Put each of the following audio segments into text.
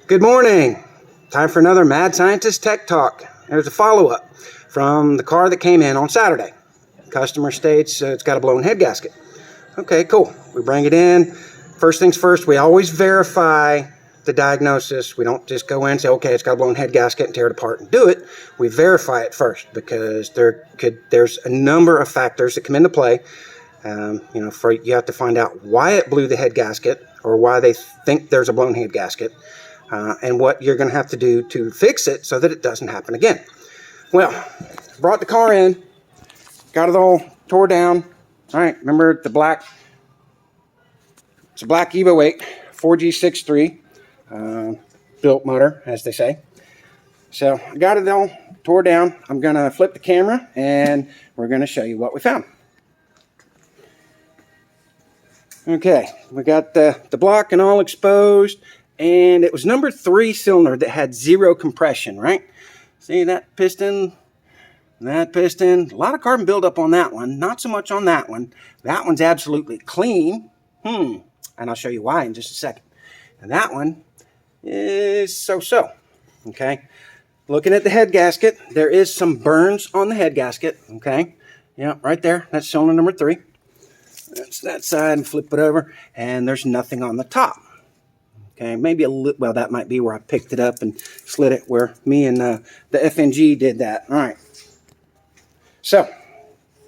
Good morning. Time for another Mad Scientist Tech Talk. There's a follow-up from the car that came in on Saturday. Customer states it's got a blown head gasket. Okay, cool. We bring it in. First things first, we always verify the diagnosis. We don't just go in and say, okay, it's got a blown head gasket and tear it apart and do it. We verify it first because there's a number of factors that come into play. You have to find out why it blew the head gasket or why they think there's a blown head gasket. And what you're going to have to do to fix it so that it doesn't happen again. Well, brought the car in, got it all tore down. All right, remember the black, it's a black Evo 8 4G63 built motor, as they say. So I got it all tore down. I'm going to flip the camera and we're going to show you what we found. Okay, we got the block and all exposed. And it was number 3 cylinder that had 0 compression, right? See that piston, a lot of carbon buildup on that one, not so much on that one. That one's absolutely clean, and I'll show you why in just a second. And that one is so-so, okay? Looking at the head gasket, there is some burns on the head gasket, okay? Yeah, right there, that's cylinder number 3. That's that side, and flip it over, and there's nothing on the top. Okay, maybe a little, well, that might be where I picked it up and slid it, where me and the FNG did that. All right. So,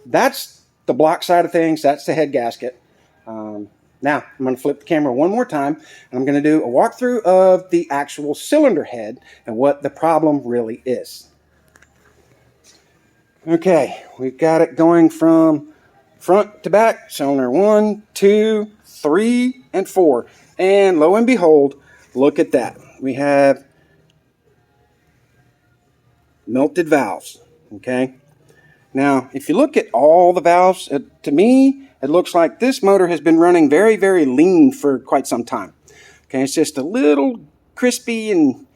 that's the block side of things. That's the head gasket. Now, I'm going to flip the camera one more time, and I'm going to do a walkthrough of the actual cylinder head and what the problem really is. Okay, we've got it going from front to back. Cylinder 1, 2, 3, and 4. And lo and behold, look at that. We have melted valves, okay? Now, if you look at all the valves, to me, it looks like this motor has been running very, very lean for quite some time. Okay, it's just a little crispy and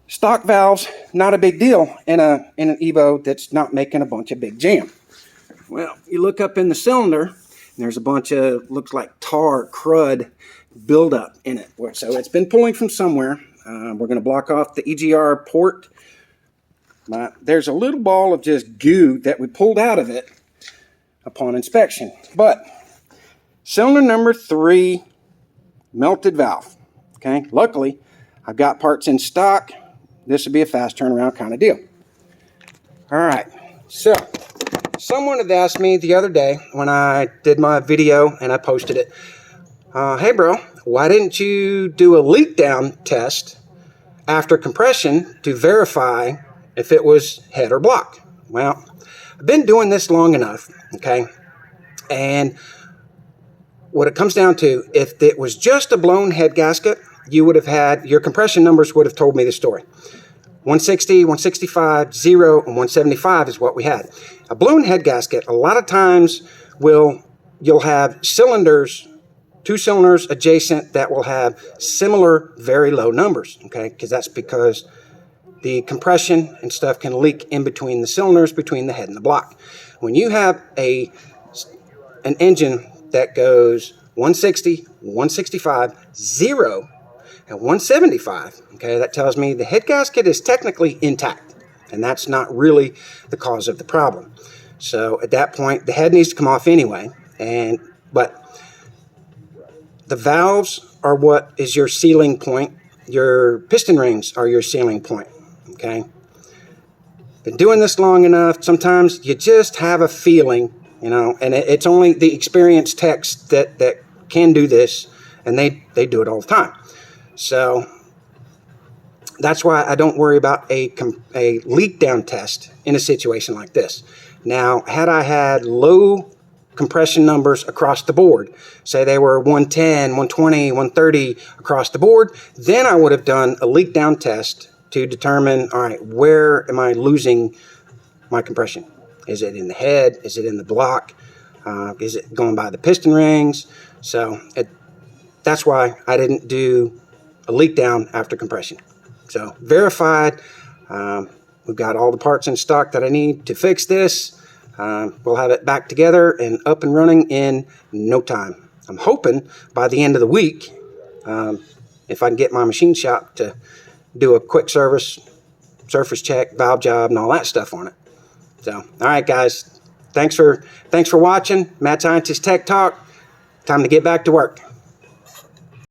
stock valves, not a big deal in an Evo that's not making a bunch of big jam. Well, you look up in the cylinder, and there's a bunch of, looks like tar, crud, buildup in it. So it's been pulling from somewhere. We're going to block off the EGR port. There's a little ball of just goo that we pulled out of it upon inspection. But cylinder number 3, melted valve. Okay, luckily I've got parts in stock. This would be a fast turnaround kind of deal. All right, so someone had asked me the other day when I did my video and I posted it, hey bro, why didn't you do a leak down test after compression to verify if it was head or block? Well, I've been doing this long enough, okay? And what it comes down to, if it was just a blown head gasket, you would have had, your compression numbers would have told me the story. 160, 165, 0, and 175 is what we had. A blown head gasket, a lot of times you'll have cylinders, 2 cylinders adjacent that will have similar very low numbers, okay? Because the compression and stuff can leak in between the cylinders, between the head and the block. When you have an engine that goes 160, 165, 0, and 175, okay, that tells me the head gasket is technically intact, and that's not really the cause of the problem. So at that point, the head needs to come off anyway, but the valves are what is your sealing point. Your piston rings are your sealing point, okay? Been doing this long enough, sometimes you just have a feeling, and it's only the experienced techs that can do this, and they do it all the time. So that's why I don't worry about a leak down test in a situation like this. Now, had I had low compression numbers across the board, say they were 110, 120, 130 across the board, then I would have done a leak down test to determine, all right, where am I losing my compression? Is it in the head? Is it in the block? Is it going by the piston rings? So that's why I didn't do a leak down after compression. So verified, we've got all the parts in stock that I need to fix this. We'll have it back together and up and running in no time. I'm hoping by the end of the week if I can get my machine shop to do a quick service, surface check, valve job, and all that stuff on it. So, all right, guys. Thanks for watching. Mad Scientist Tech Talk. Time to get back to work.